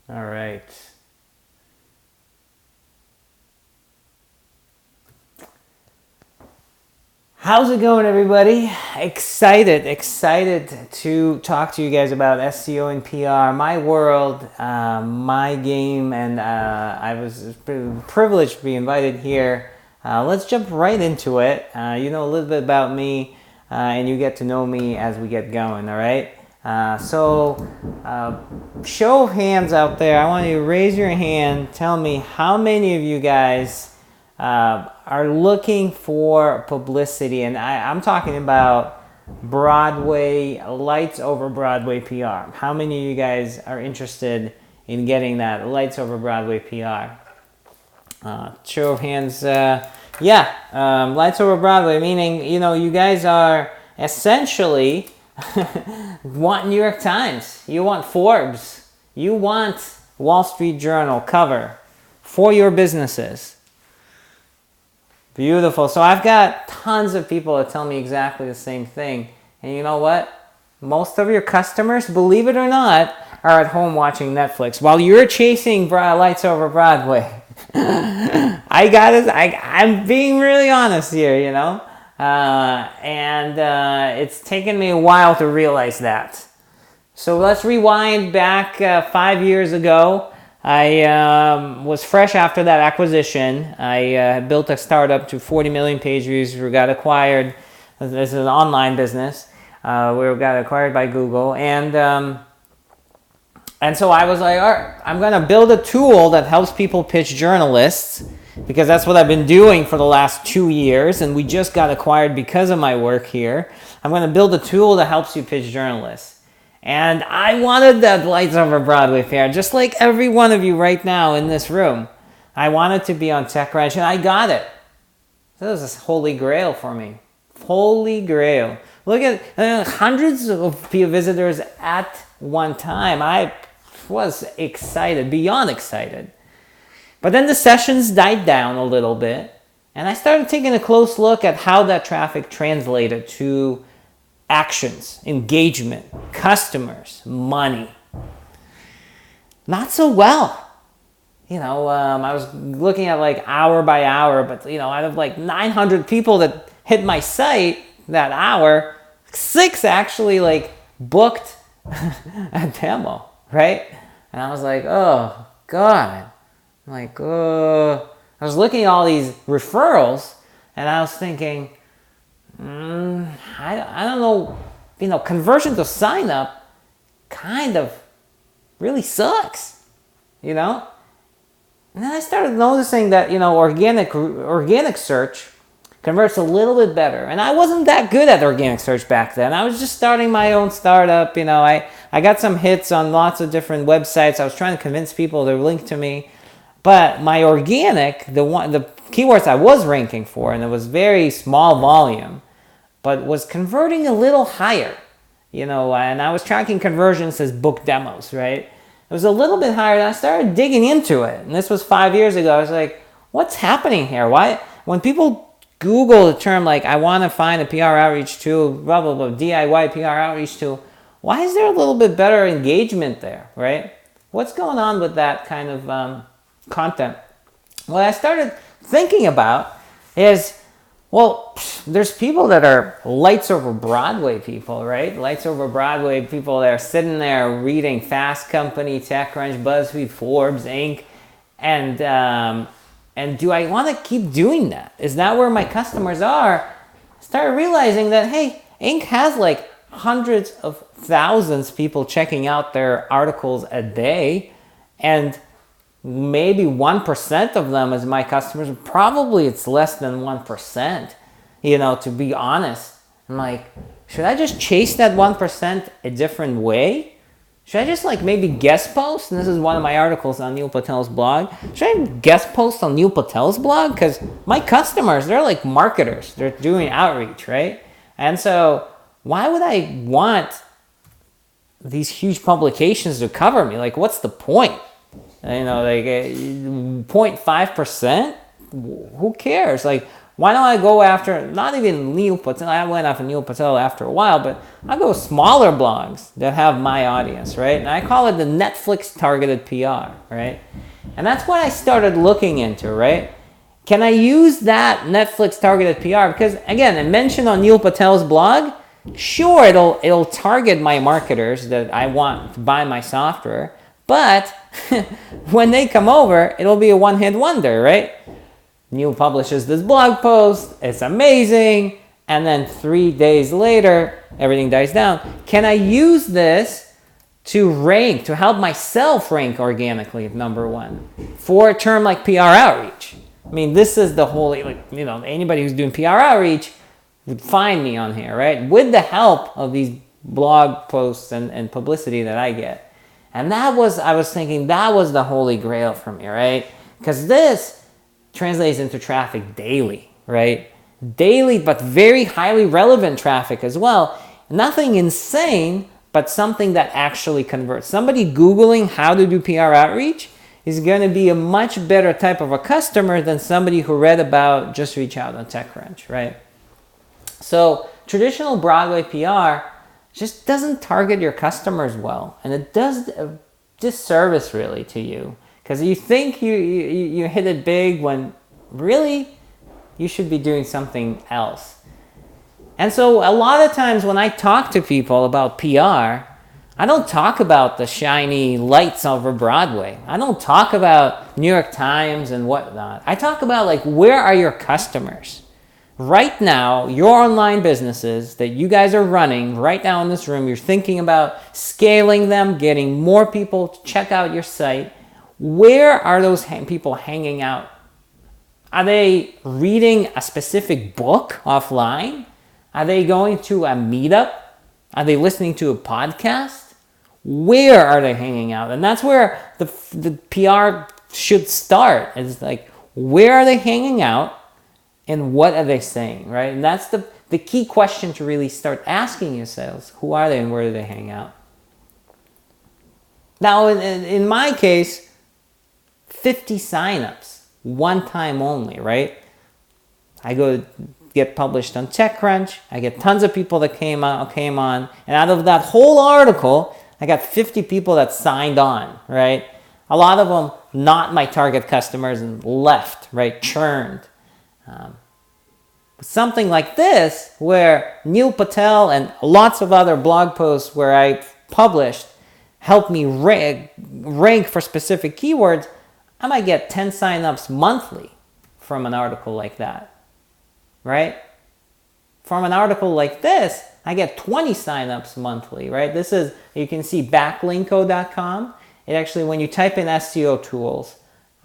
All right. How's it going, everybody? Excited to talk to you guys about SEO and PR, my world, my game, and I was privileged to be invited here. Let's jump right into it. You know a little bit about me, and you get to know me as we get going, all right? Show of hands out there. I want you to raise your hand. Tell me how many of you guys are looking for publicity, and I'm talking about Broadway, lights over Broadway PR. How many of you guys are interested in getting that lights over Broadway PR? Show of hands. Lights over Broadway, meaning, you know, you guys are essentially want New York Times, you want Forbes, you want Wall Street Journal cover for your businesses. Beautiful. So I've got tons of people that tell me exactly the same thing. And you know what? Most of your customers, believe it or not, are at home watching Netflix while you're chasing lights over Broadway. I'm being really honest here, you know? It's taken me a while to realize that. So let's rewind back 5 years ago. I was fresh after that acquisition. I built a startup to 40 million page views. We got acquired. This is an online business. We got acquired by Google, and so I was like, all right, I'm gonna build a tool that helps people pitch journalists, because that's what I've been doing for the last 2 years, and we just got acquired because of my work here. I'm gonna build a tool that helps you pitch journalists. And I wanted that lights over Broadway fair, just like every one of you right now in this room. I wanted to be on TechCrunch, and I got it. So this is holy grail for me. Holy grail. Look at hundreds of visitors at one time. I was excited, beyond excited. But then the sessions died down a little bit, and I started taking a close look at how that traffic translated to actions, engagement, customers, money. Not so well. You know, I was looking at like hour by hour, but you know, out of like 900 people that hit my site that hour, 6 actually like booked a demo, right? And I was like, oh God. I'm like, oh. I was looking at all these referrals, and I was thinking, I don't know, you know, conversion to sign up kind of really sucks, you know? And then I started noticing that, you know, organic search converts a little bit better. And I wasn't that good at organic search back then. I was just starting my own startup, you know. I got some hits on lots of different websites. I was trying to convince people to link to me. But my organic, the keywords I was ranking for, and it was very small volume, but was converting a little higher, you know, and I was tracking conversions as book demos, right? It was a little bit higher, and I started digging into it. And this was 5 years ago. I was like, what's happening here? Why, when people Google the term like, I want to find a PR outreach tool, blah, blah, blah, DIY PR outreach tool, why is there a little bit better engagement there, right? What's going on with that kind of content? What I started thinking about is, well, there's people that are lights over Broadway people, right? Lights over Broadway people that are sitting there reading Fast Company, TechCrunch, BuzzFeed, Forbes, Inc. And do I want to keep doing that? Is that where my customers are? I started realizing that, hey, Inc. has like hundreds of thousands of people checking out their articles a day, and maybe 1% of them is my customers. Probably it's less than 1%, you know, to be honest. I'm like, should I just chase that 1% a different way? Should I just like maybe guest post? And this is one of my articles on Neil Patel's blog. Should I guest post on Neil Patel's blog? Because my customers, they're like marketers. They're doing outreach, right? And so why would I want these huge publications to cover me? Like, what's the point? You know, like 0.5%? Who cares? Like, Why don't I go after, not even Neil Patel, I went after Neil Patel after a while, but I go smaller blogs that have my audience, right? And I call it the Netflix targeted PR, right? And that's what I started looking into, right? Can I use that Netflix targeted PR? Because again, I mentioned on Neil Patel's blog, sure, it'll target my marketers that I want to buy my software, but when they come over, it'll be a one-hit wonder, right? Neil publishes this blog post, it's amazing, and then 3 days later, everything dies down. Can I use this to rank, to help myself rank organically at number one for a term like PR outreach? I mean, this is the whole, anybody who's doing PR outreach would find me on here, right? With the help of these blog posts and publicity that I get. And I was thinking that was the holy grail for me, right? Because this translates into traffic daily, right? Daily, but very highly relevant traffic as well. Nothing insane, but something that actually converts. Somebody Googling how to do PR outreach is going to be a much better type of a customer than somebody who read about Just Reach Out on TechCrunch, right? So traditional Broadway PR just doesn't target your customers well, and it does a disservice really to you. Because you think you hit it big when really you should be doing something else. And so a lot of times when I talk to people about PR, I don't talk about the shiny lights over Broadway. I don't talk about New York Times and whatnot. I talk about where are your customers? Right now, your online businesses that you guys are running right now in this room, you're thinking about scaling them, getting more people to check out your site. Where are those people hanging out? Are they reading a specific book offline? Are they going to a meetup? Are they listening to a podcast? Where are they hanging out? And that's where the PR should start. It's where are they hanging out and what are they saying, right? And that's the key question to really start asking yourselves. Who are they and where do they hang out? Now, in my case, 50 signups, one time only, right? I go get published on TechCrunch. I get tons of people that came on, and out of that whole article, I got 50 people that signed on, right? A lot of them not my target customers and left, right? Churned. Something like this, where Neil Patel and lots of other blog posts where I published help me rank for specific keywords, I might get 10 signups monthly from an article like that, right? From an article like this, I get 20 signups monthly, right? This is, you can see backlinko.com. It actually, when you type in SEO tools,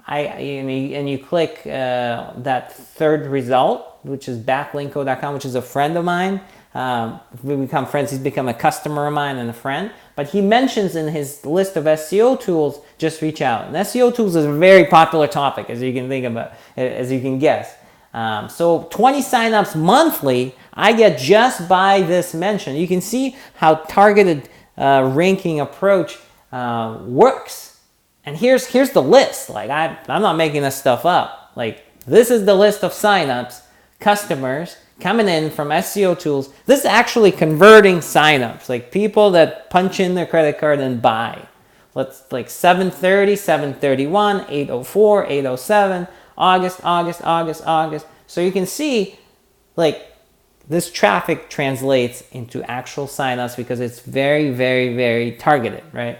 and you click that third result, which is backlinko.com, which is a friend of mine. We become friends. He's become a customer of mine and a friend. But he mentions in his list of SEO tools, Just Reach Out. And SEO tools is a very popular topic, as you can think about, as you can guess. So 20 signups monthly, I get just by this mention. You can see how targeted ranking approach works. And here's the list. I'm not making this stuff up. This is the list of signups, customers coming in from SEO tools. This is actually converting signups, people that punch in their credit card and buy. Let's 7:30, 7:31, 8:04, 8:07, August. So you can see this traffic translates into actual signups because it's very, very, very targeted, right?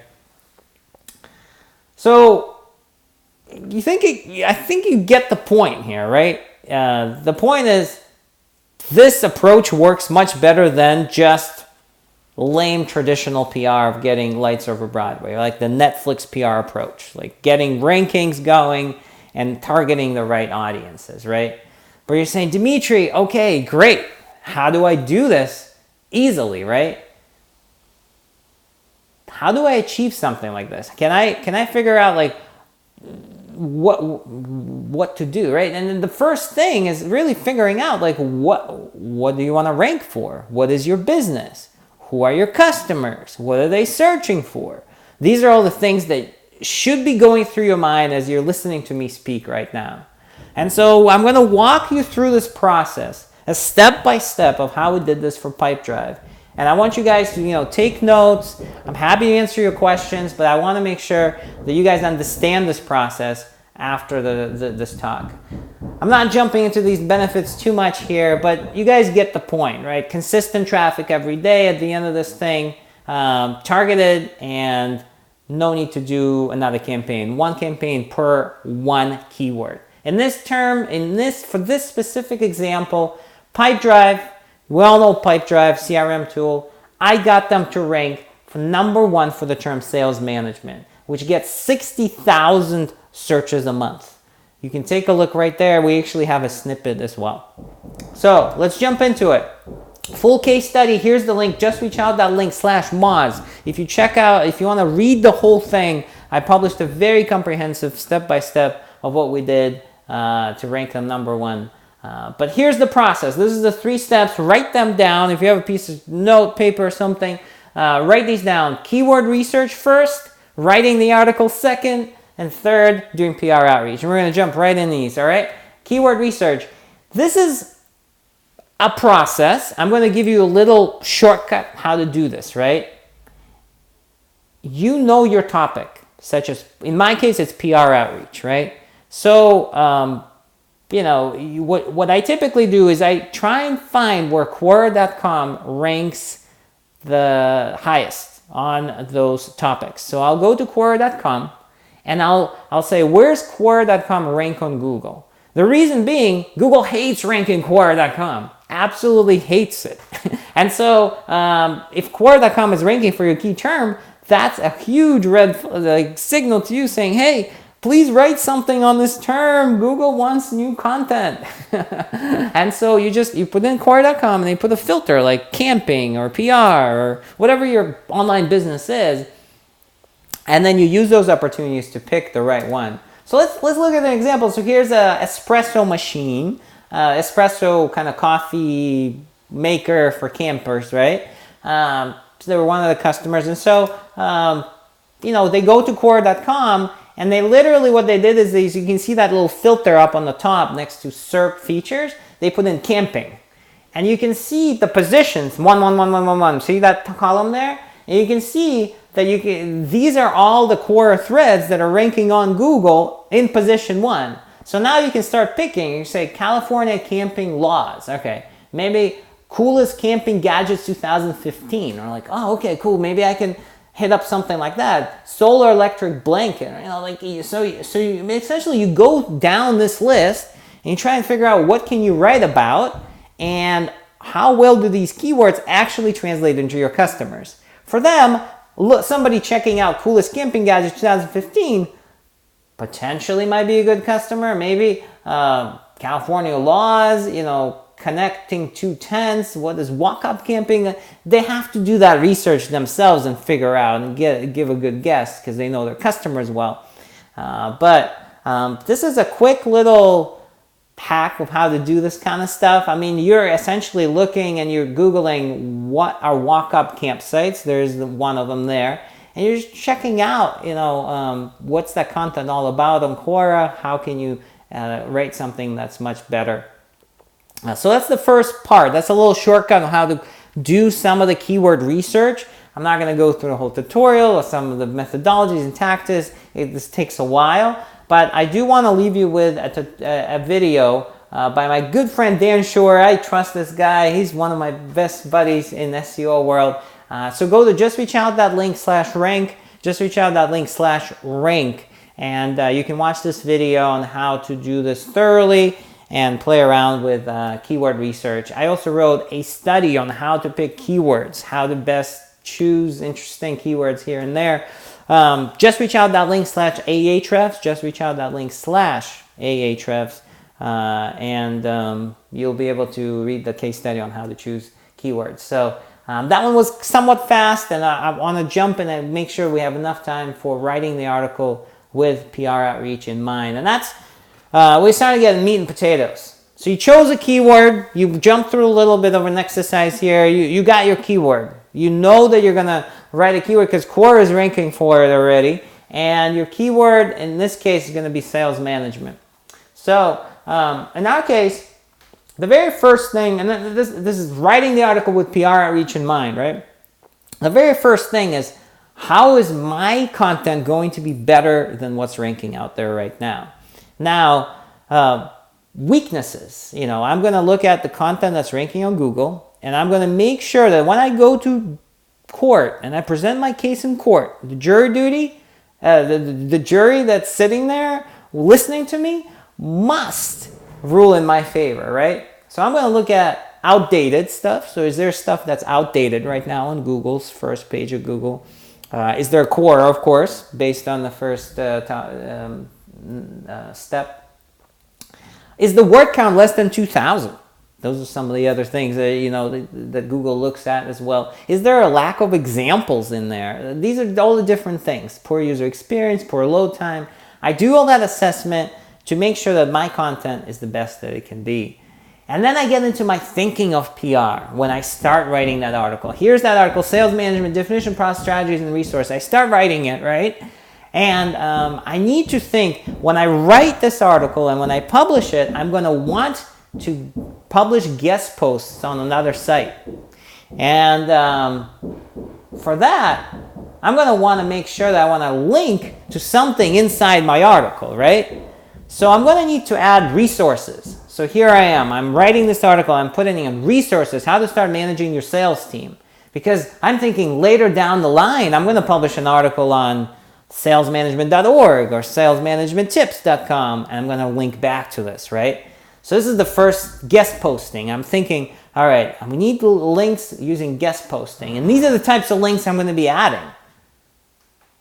So I think you get the point here, right? The point is, this approach works much better than just lame traditional PR of getting lights over Broadway, like the Netflix PR approach, getting rankings going and targeting the right audiences, right? But you're saying, Dimitri, okay, great. How do I do this easily, right? How do I achieve something like this? Can I figure out what to do, right? And then the first thing is really figuring out what do you want to rank for? What is your business? Who are your customers? What are they searching for? These are all the things that should be going through your mind as you're listening to me speak right now. And so I'm going to walk you through this process, a step by step of how we did this for Pipedrive. And I want you guys to, take notes. I'm happy to answer your questions, but I want to make sure that you guys understand this process after this talk. I'm not jumping into these benefits too much here, but you guys get the point, right? Consistent traffic every day at the end of this thing, targeted, and no need to do another campaign. One campaign per one keyword. In this term, for this specific example, Pipedrive, we all know Pipedrive, CRM tool, I got them to rank for #1 for the term sales management, which gets 60,000 searches a month. You can take a look right there. We actually have a snippet as well. So let's jump into it. Full case study, here's the link, justreachout.link/Moz. If you want to read the whole thing, I published a very comprehensive step-by-step of what we did to rank them #1. But here's the process. This is the 3 steps. Write them down. If you have a piece of note, paper, or something, write these down. Keyword research first, writing the article second, and third, doing PR outreach. And we're going to jump right in these, all right? Keyword research. This is a process. I'm going to give you a little shortcut how to do this, right? You know your topic, such as, in my case, it's PR outreach, right? So, what I typically do is I try and find where Quora.com ranks the highest on those topics. So I'll go to Quora.com and I'll say, where's Quora.com rank on Google? The reason being, Google hates ranking Quora.com. Absolutely hates it. And so if Quora.com is ranking for your key term, that's a huge red signal to you saying, hey, please write something on this term. Google wants new content. And so you put in Quora.com and they put a filter like camping or PR or whatever your online business is. And then you use those opportunities to pick the right one. So let's look at an example. So here's a espresso machine, espresso kind of coffee maker for campers, right? So they were one of the customers. And so, they go to Quora.com. And they literally, what they did is you can see that little filter up on the top next to SERP features. They put in camping. And you can see the positions, 1, 1, 1, 1, 1, 1. See that column there? And you can see that these are all the Quora threads that are ranking on Google in position 1. So now you can start picking. You say California camping laws. Okay, maybe coolest camping gadgets 2015. Or like, oh, okay, cool. Maybe I can hit up something like that. Solar electric blanket, so essentially you go down this list and you try and figure out what can you write about and how well do these keywords actually translate into your customers. For them, somebody checking out coolest camping gadgets 2015 potentially might be a good customer. Maybe California laws, connecting 2 tents, what is walk-up camping? They have to do that research themselves and figure out and give a good guess because they know their customers well. But this is a quick little hack of how to do this kind of stuff. I mean, you're essentially looking and you're Googling what are walk-up campsites. There's one of them there. And you're just checking out, what's that content all about on Quora? How can you rate something that's much better? So that's the first part. That's a little shortcut on how to do some of the keyword research. I'm not going to go through the whole tutorial or some of the methodologies and tactics. This takes a while. But I do want to leave you with a video by my good friend Dan Shore. I trust this guy. He's one of my best buddies in SEO world. So go to justreachout.link/rank, justreachout.link/rank, and you can watch this video on how to do this thoroughly and play around with keyword research. I also wrote a study on how to pick keywords, how to best choose interesting keywords here and there. Justreachout.link/Ahrefs, justreachout.link/Ahrefs, and you'll be able to read the case study on how to choose keywords. So that one was somewhat fast, and I want to jump in and make sure we have enough time for writing the article with PR outreach in mind. And that's, we started getting meat and potatoes. So you chose a keyword, you jumped through a little bit of an exercise here, you got your keyword. You know that you're going to write a keyword because Quora is ranking for it already. And your keyword, in this case, is going to be sales management. So in our case, the very first thing, and this is writing the article with PR outreach in mind, right? The very first thing is, how is my content going to be better than what's ranking out there right now? Now, weaknesses. I'm going to look at the content that's ranking on Google, and I'm going to make sure that when I go to court and I present my case in court, the jury duty, the jury that's sitting there listening to me must rule in my favor, right? So I'm going to look at outdated stuff. So is there stuff that's outdated right now on Google's first page of Google? Is there a core, of course, based on the first step? Is the word count less than 2,000? Those are some of the other things that, that Google looks at as well. Is there a lack of examples in there? These are all the different things. Poor user experience, poor load time. I do all that assessment to make sure that my content is the best that it can be. And then I get into my thinking of PR when I start writing that article. Here's that article, Sales Management, Definition, Process, Strategies, and Resource. I start writing it, right? And I need to think, when I write this article and when I publish it, I'm going to want to publish guest posts on another site. And for that, I'm going to want to make sure that I want to link to something inside my article, right? So I'm going to need to add resources. So here I am. I'm writing this article. I'm putting in resources, how to start managing your sales team. Because I'm thinking later down the line, I'm going to publish an article on salesmanagement.org or salesmanagementtips.com, and I'm going to link back to this, right? So this is the first guest posting. I'm thinking, all right, we need links using guest posting. And these are the types of links I'm going to be adding,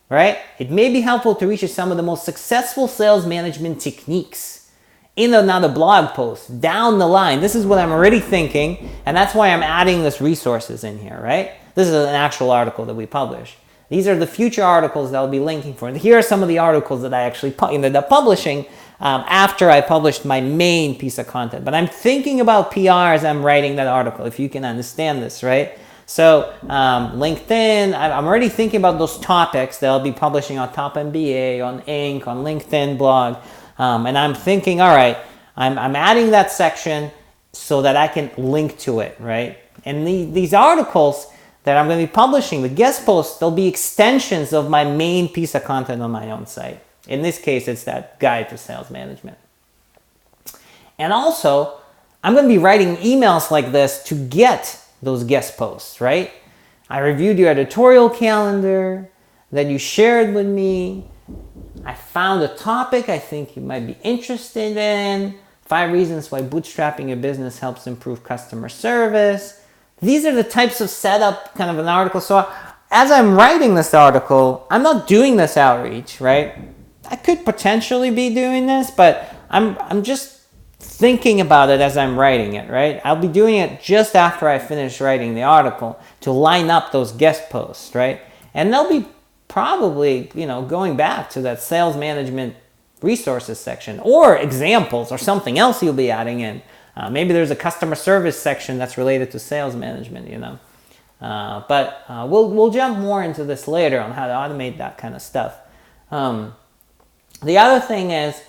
right? It may be helpful to reach some of the most successful sales management techniques in another blog post down the line. This is what I'm already thinking, and that's why I'm adding this resources in here, right? This is an actual article that we publish. These are the future articles that I'll be linking for. And here are some of the articles that I actually ended up publishing after I published my main piece of content. But I'm thinking about PR as I'm writing that article, if you can understand this, right? So LinkedIn, I'm already thinking about those topics that I'll be publishing on Top MBA, on Inc., on LinkedIn blog. And I'm thinking, all right, I'm adding that section so that I can link to it, right? And these articles that I'm going to be publishing, the guest posts, they'll be extensions of my main piece of content on my own site. In this case, it's that guide to sales management. And also, I'm going to be writing emails like this to get those guest posts, right? I reviewed your editorial calendar that you shared with me. I found a topic I think you might be interested in. 5 reasons why bootstrapping your business helps improve customer service. These are the types of setup kind of an article. So as I'm writing this article, I'm not doing this outreach, right? I could potentially be doing this, but I'm just thinking about it as I'm writing it, right? I'll be doing it just after I finish writing the article to line up those guest posts, right? And they'll be probably, going back to that sales management resources section or examples or something else you'll be adding in. Maybe there's a customer service section that's related to sales management, But we'll jump more into this later on how to automate that kind of stuff. The other thing is,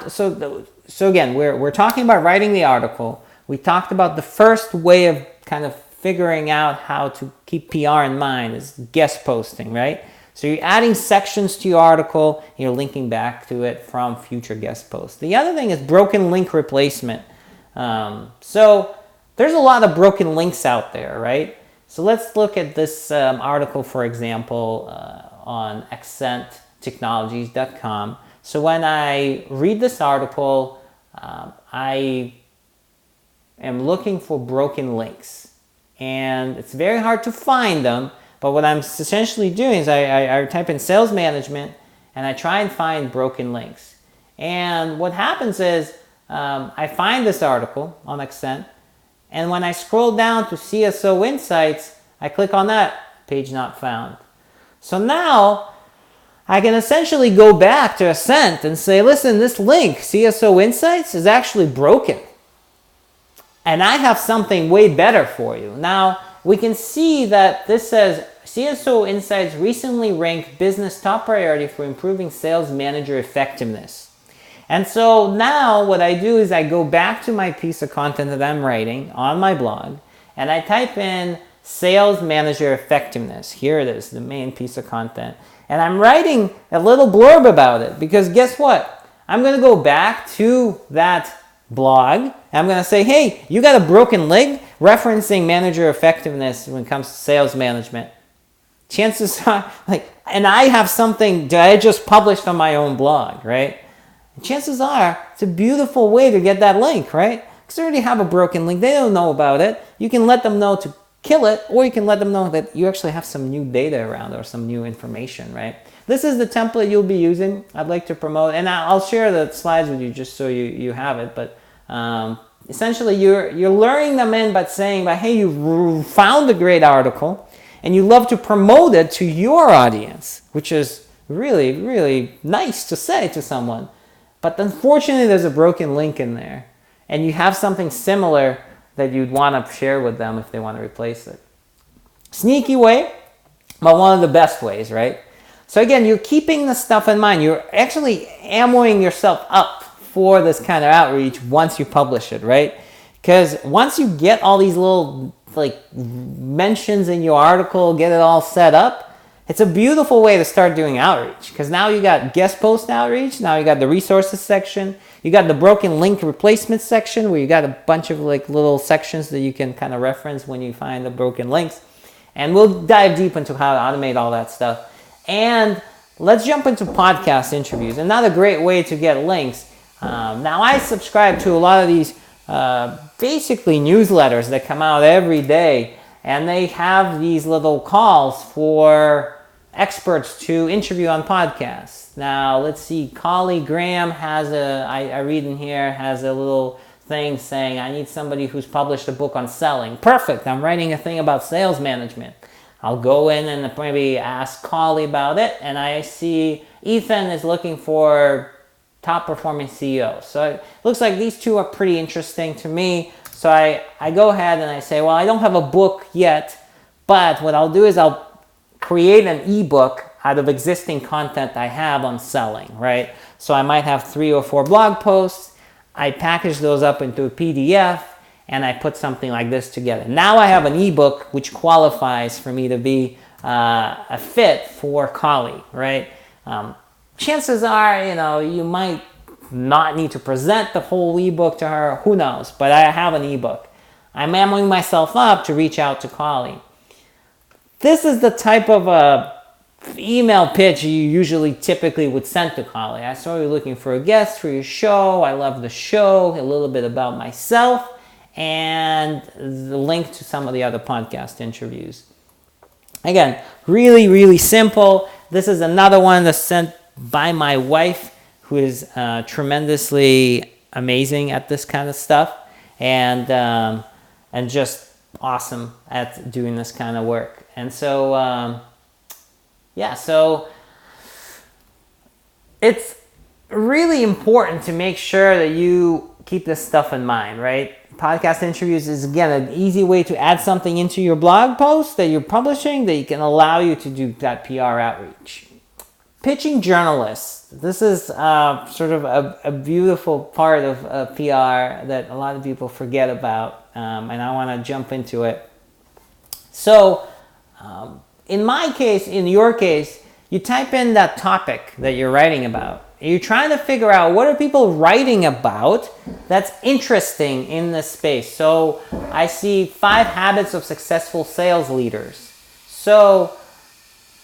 so again, we're talking about writing the article. We talked about the first way of kind of figuring out how to keep PR in mind is guest posting, right? So you're adding sections to your article, you're linking back to it from future guest posts. The other thing is broken link replacement. So there's a lot of broken links out there, right? So let's look at this article, for example, on accenttechnologies.com. So when I read this article, I am looking for broken links. And it's very hard to find them, but what I'm essentially doing is I type in sales management and I try and find broken links. And what happens is I find this article on Accent, and when I scroll down to CSO Insights, I click on that, page not found. So now I can essentially go back to Accent and say, listen, this link, CSO Insights, is actually broken. And I have something way better for you. Now, we can see that this says, CSO Insights recently ranked business top priority for improving sales manager effectiveness. And so now what I do is I go back to my piece of content that I'm writing on my blog, and I type in sales manager effectiveness. Here it is, the main piece of content. And I'm writing a little blurb about it, because guess what? I'm going to go back to that blog, and I'm going to say, hey, you got a broken leg referencing manager effectiveness when it comes to sales management. Chances are, and I have something that I just published on my own blog, right? And chances are, it's a beautiful way to get that link, right? Because they already have a broken link. They don't know about it. You can let them know to kill it, or you can let them know that you actually have some new data around or some new information, right? This is the template you'll be using. I'd like to promote, and I'll share the slides with you just so you have it. But essentially, you're luring them in by saying, hey, you found a great article, and you love to promote it to your audience, which is really, really nice to say to someone. But unfortunately, there's a broken link in there, and you have something similar that you'd want to share with them if they want to replace it. Sneaky way, but one of the best ways, right? So again, you're keeping the stuff in mind. You're actually ammoing yourself up for this kind of outreach once you publish it, right? Because once you get all these little mentions in your article, get it all set up, it's a beautiful way to start doing outreach, because now you got guest post outreach, now you got the resources section, you got the broken link replacement section where you got a bunch of little sections that you can kind of reference when you find the broken links. And we'll dive deep into how to automate all that stuff. And let's jump into podcast interviews. Another great way to get links. Now I subscribe to a lot of these basically newsletters that come out every day, and they have these little calls for experts to interview on podcasts. Now let's see, Collie Graham has I read in here, has a little thing saying, I need somebody who's published a book on selling. Perfect, I'm writing a thing about sales management. I'll go in and maybe ask Collie about it, and I see Ethan is looking for top performing CEO. So it looks like these two are pretty interesting to me. So I go ahead and I say, well, I don't have a book yet, but what I'll do is I'll create an ebook out of existing content I have on selling, right? So I might have 3 or 4 blog posts. I package those up into a PDF, and I put something like this together. Now I have an ebook which qualifies for me to be a fit for Collie, right? Chances are, you might not need to present the whole ebook to her. Who knows? But I have an ebook. I'm ammoing myself up to reach out to Collie. This is the type of email pitch you typically would send to Collie. I saw you looking for a guest for your show. I love the show. A little bit about myself, and the link to some of the other podcast interviews. Again, really, really simple. This is another one that's sent by my wife, who is tremendously amazing at this kind of stuff, and just awesome at doing this kind of work. And so, so it's really important to make sure that you keep this stuff in mind, right? Podcast interviews is, again, an easy way to add something into your blog post that you're publishing that can allow you to do that PR outreach. Pitching journalists. This is sort of a beautiful part of PR that a lot of people forget about, and I want to jump into it. So, in my case, in your case, you type in that topic that you're writing about. You're trying to figure out what are people writing about that's interesting in this space. So I see 5 habits of successful sales leaders. So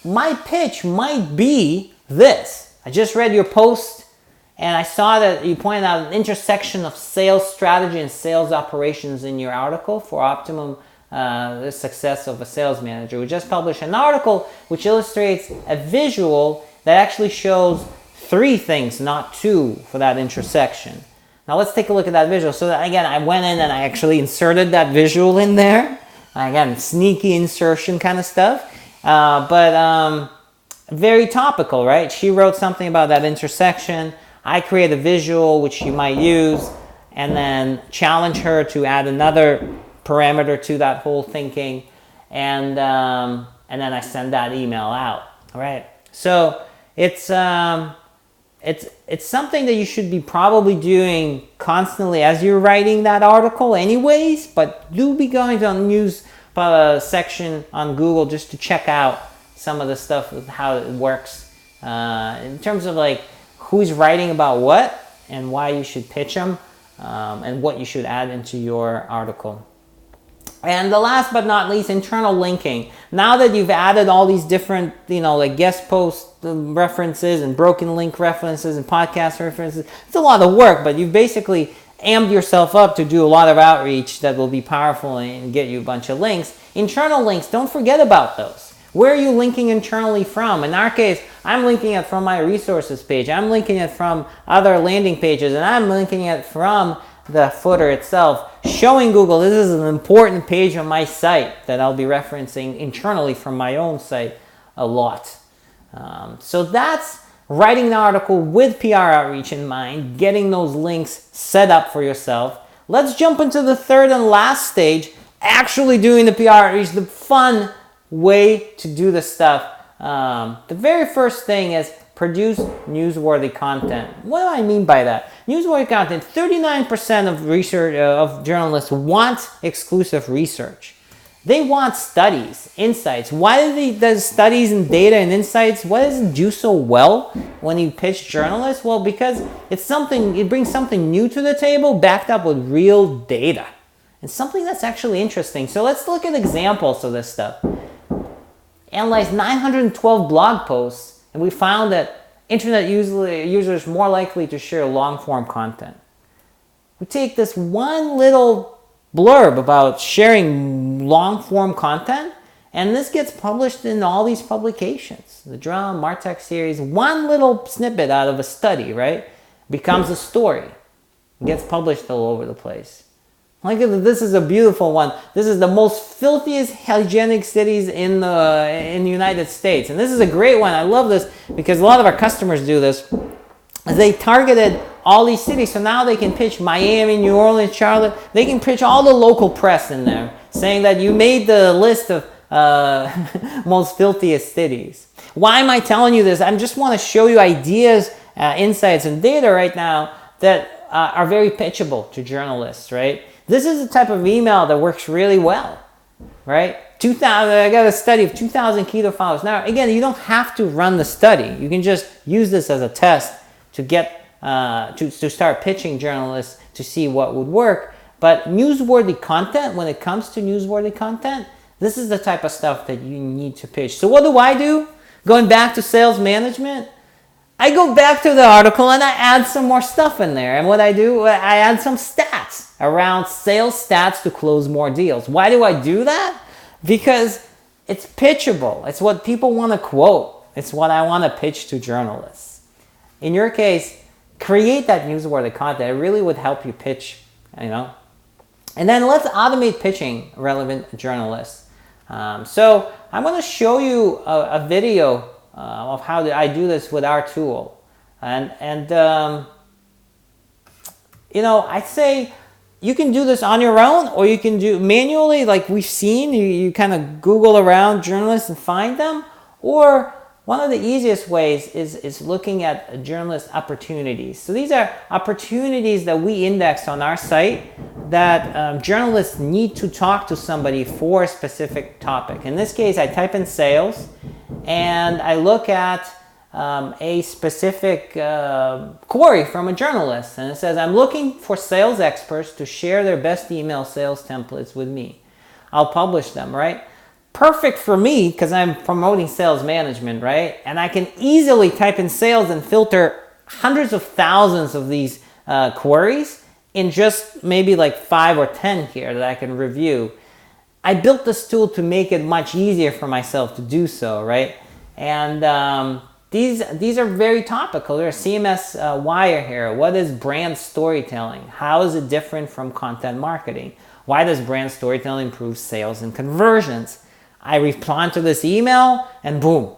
my pitch might be this. I just read your post, and I saw that you pointed out an intersection of sales strategy and sales operations in your article for optimum the success of a sales manager. We just published an article which illustrates a visual that actually shows 3 things, not 2, for that intersection. Now let's take a look at that visual. So that, again, I went in and I actually inserted that visual in there. Again, sneaky insertion kind of stuff. But very topical, right? She wrote something about that intersection. I create a visual which you might use, and then challenge her to add another parameter to that whole thinking, and then I send that email out. All right. So it's it's something that you should be probably doing constantly as you're writing that article anyways, but do be going to the news section on Google just to check out some of the stuff with how it works in terms of like who's writing about what and why you should pitch them and what you should add into your article. And the last but not least, internal linking. Now that you've added all these different, like guest post references and broken link references and podcast references, it's a lot of work, but you've basically amped yourself up to do a lot of outreach that will be powerful and get you a bunch of links. Internal links, don't forget about those. Where are you linking internally from? In our case, I'm linking it from my resources page. I'm linking it from other landing pages, and I'm linking it from the footer itself, showing Google this is an important page on my site that I'll be referencing internally from my own site a lot. So that's writing the article with PR outreach in mind, getting those links set up for yourself. Let's jump into the third and last stage, actually doing the PR outreach, the fun way to do this stuff. The very first thing is produce newsworthy content. What do I mean by that? Newsworthy content, 39% of research of journalists want exclusive research. They want studies, insights. Why does studies and data and insights, why does it do so well when you pitch journalists? Well, because it brings something new to the table backed up with real data. And something that's actually interesting. So let's look at examples of this stuff. Analyzed 912 blog posts, and we found that internet users are more likely to share long-form content. We take this one little blurb about sharing long-form content, and this gets published in all these publications. The Drum, Martech series, one little snippet out of a study, right, becomes a story. It gets published all over the place. Look at this is a beautiful one. This is the most filthiest hygienic cities in the United States. And this is a great one. I love this because a lot of our customers do this. They targeted all these cities. So now they can pitch Miami, New Orleans, Charlotte. They can pitch all the local press in there saying that you made the list of most filthiest cities. Why am I telling you this? I just want to show you ideas, insights, and data right now that are very pitchable to journalists, right? This is the type of email that works really well, right? I got a study of 2,000 keto followers. Now, again, you don't have to run the study. You can just use this as a test to get to start pitching journalists to see what would work. But newsworthy content, when it comes to newsworthy content, this is the type of stuff that you need to pitch. So what do? Going back to sales management, I go back to the article and I add some more stuff in there. And what I do, I add some stats around sales stats to close more deals. Why do I do that? Because it's pitchable. It's what people want to quote. It's what I want to pitch to journalists. In your case, create that newsworthy content. It really would help you pitch, And then let's automate pitching relevant journalists. So I'm going to show you a video of how I do this with our tool. I'd say you can do this on your own, or you can do manually like we've seen. You kind of Google around journalists and find them. Or one of the easiest ways is looking at journalist opportunities. So these are opportunities that we index on our site that journalists need to talk to somebody for a specific topic. In this case, I type in sales and I look at a specific query from a journalist, and it says, I'm looking for sales experts to share their best email sales templates with me. I'll publish them, right? Perfect for me because I'm promoting sales management, right? And I can easily type in sales and filter hundreds of thousands of these queries in just maybe like 5 or 10 here that I can review. I built this tool to make it much easier for myself to do so, right? And these are very topical. There's CMS wire here. What is brand storytelling? How is it different from content marketing? Why does brand storytelling improve sales and conversions? I respond to this email and boom.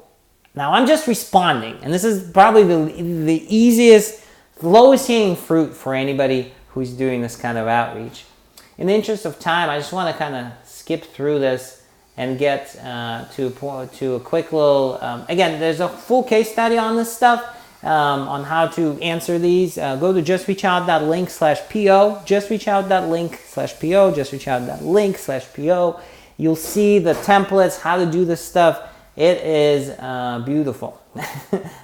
Now I'm just responding. And this is probably the easiest, lowest hanging fruit for anybody who's doing this kind of outreach. In the interest of time, I just want to kind of skip through this and get to a quick little, again, there's a full case study on this stuff on how to answer these, go to justreachout.link/PO, justreachout.link/PO, justreachout.link/PO. You'll see the templates, how to do this stuff. It is beautiful.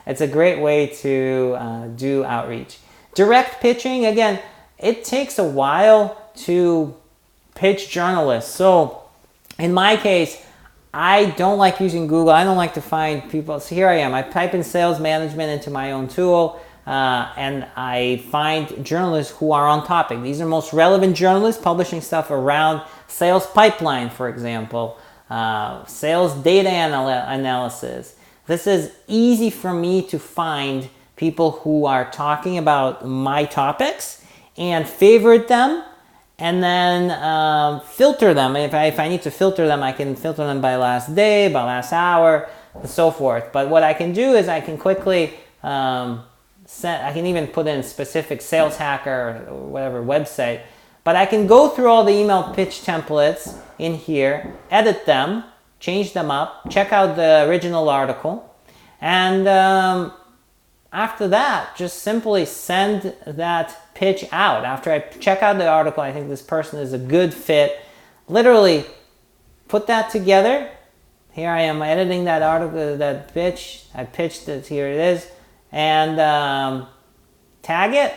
It's a great way to do outreach. Direct pitching, again, it takes a while to pitch journalists. So in my case, I don't like using Google. I don't like to find people. So here I am. I type in sales management into my own tool, and I find journalists who are on topic. These are most relevant journalists publishing stuff around sales pipeline, for example, sales data analysis. This is easy for me to find people who are talking about my topics and favorite them, and then filter them. If I need to filter them, I can filter them by last day, by last hour, and so forth. But what I can do is I can quickly I can even put in specific sales hacker or whatever website. But I can go through all the email pitch templates in here, edit them, change them up, check out the original article, and after that, just simply send that pitch out. After I check out the article, I think this person is a good fit. Literally put that together. Here I am editing that article, that pitch. I pitched it, here it is. And tag it.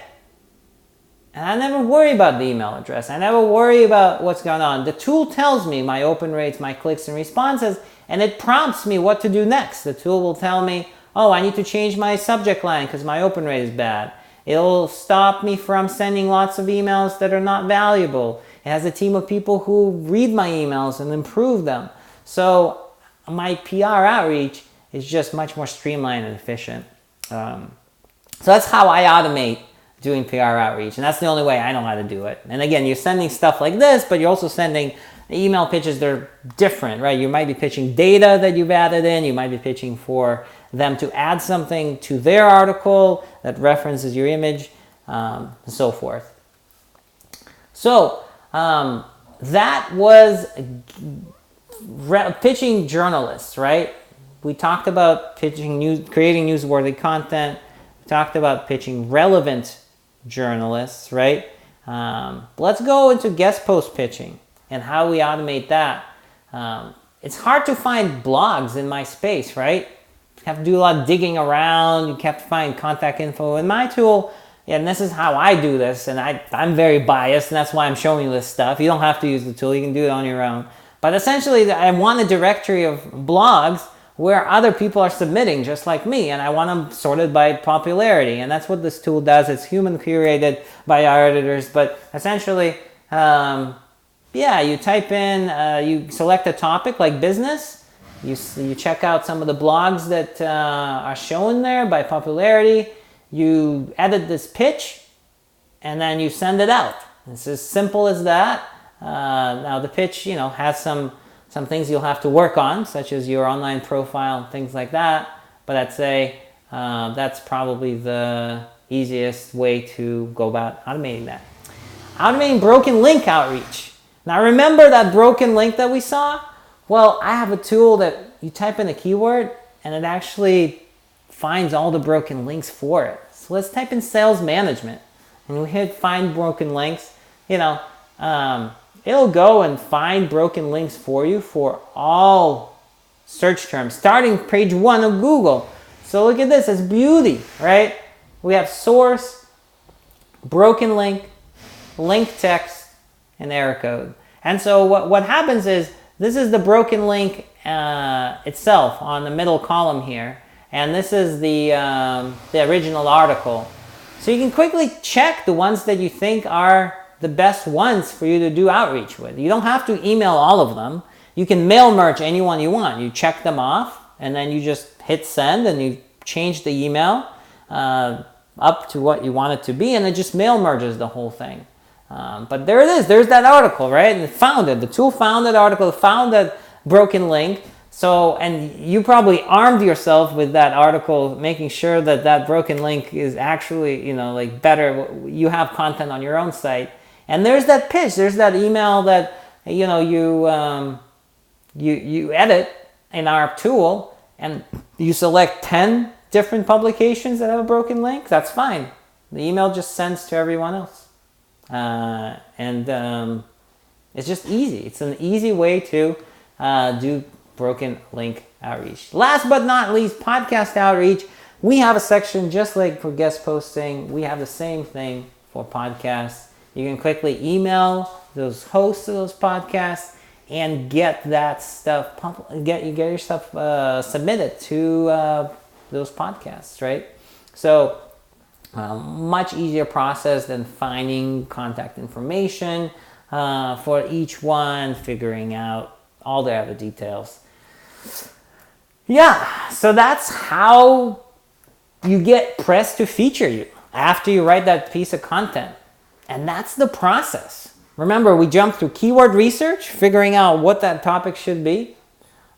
And I never worry about the email address. I never worry about what's going on. The tool tells me my open rates, my clicks and responses, and it prompts me what to do next. The tool will tell me, oh, I need to change my subject line because my open rate is bad. It'll stop me from sending lots of emails that are not valuable. It has a team of people who read my emails and improve them. So my PR outreach is just much more streamlined and efficient. So that's how I automate doing PR outreach. And that's the only way I know how to do it. And again, you're sending stuff like this, but you're also sending email pitches that are different, right? You might be pitching data that you've added in. You might be pitching for them to add something to their article that references your image, and so forth. So that was pitching journalists, right? We talked about pitching creating newsworthy content. We talked about pitching relevant journalists, right? Let's go into guest post pitching and how we automate that. It's hard to find blogs in my space, right? You have to do a lot of digging around. You have to find contact info in my tool. And this is how I do this. And I'm very biased, and that's why I'm showing you this stuff. You don't have to use the tool. You can do it on your own. But essentially, I want a directory of blogs where other people are submitting just like me, and I want them sorted by popularity. And that's what this tool does. It's human curated by our editors. But essentially, you type in, you select a topic like business. You check out some of the blogs that are shown there by popularity. You edit this pitch, and then you send it out. It's as simple as that. Now the pitch, has some things you'll have to work on, such as your online profile and things like that. But I'd say that's probably the easiest way to go about automating that. Automating broken link outreach. Now remember that broken link that we saw? Well, I have a tool that you type in a keyword and it actually finds all the broken links for it. So let's type in sales management and we hit find broken links. It'll go and find broken links for you for all search terms, starting page 1 of Google. So look at this, it's beauty, right? We have source, broken link, link text, and error code. And so what happens is, this is the broken link itself on the middle column here. And this is the original article. So you can quickly check the ones that you think are the best ones for you to do outreach with. You don't have to email all of them. You can mail merge anyone you want. You check them off, and then you just hit send, and you change the email up to what you want it to be, and it just mail merges the whole thing. But there it is. There's that article, right? And it found it. The tool found that article, found that broken link. So, and you probably armed yourself with that article, making sure that that broken link is actually, better. You have content on your own site. And there's that pitch. There's that email that, you edit in our tool, and you select 10 different publications that have a broken link, that's fine. The email just sends to everyone else. It's just easy. It's an easy way to do broken link outreach. Last but not least, podcast outreach. We have a section just like for guest posting. We have the same thing for podcasts. You can quickly email those hosts of those podcasts and get that stuff, get your stuff submitted to those podcasts, right? So much easier process than finding contact information for each one, figuring out all the other details. Yeah, so that's how you get press to feature you after you write that piece of content. And that's the process. Remember, we jumped through keyword research, figuring out what that topic should be.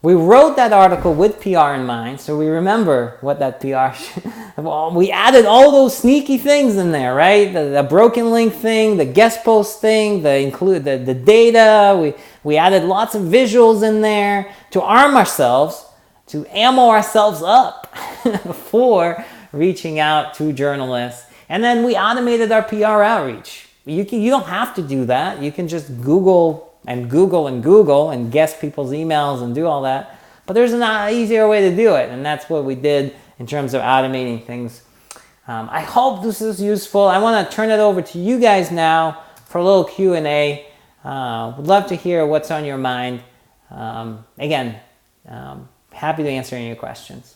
We wrote that article with PR in mind, so we remember what that PR should. Well, we added all those sneaky things in there, right? The broken link thing, the guest post thing, the data. We added lots of visuals in there to arm ourselves, to ammo ourselves up for reaching out to journalists. And then we automated our PR outreach. You don't have to do that. You can just Google and guess people's emails and do all that. But there's an easier way to do it, and that's what we did in terms of automating things. I hope this is useful. I want to turn it over to you guys now for a little Q&A. Would love to hear what's on your mind. Again, happy to answer any of your questions.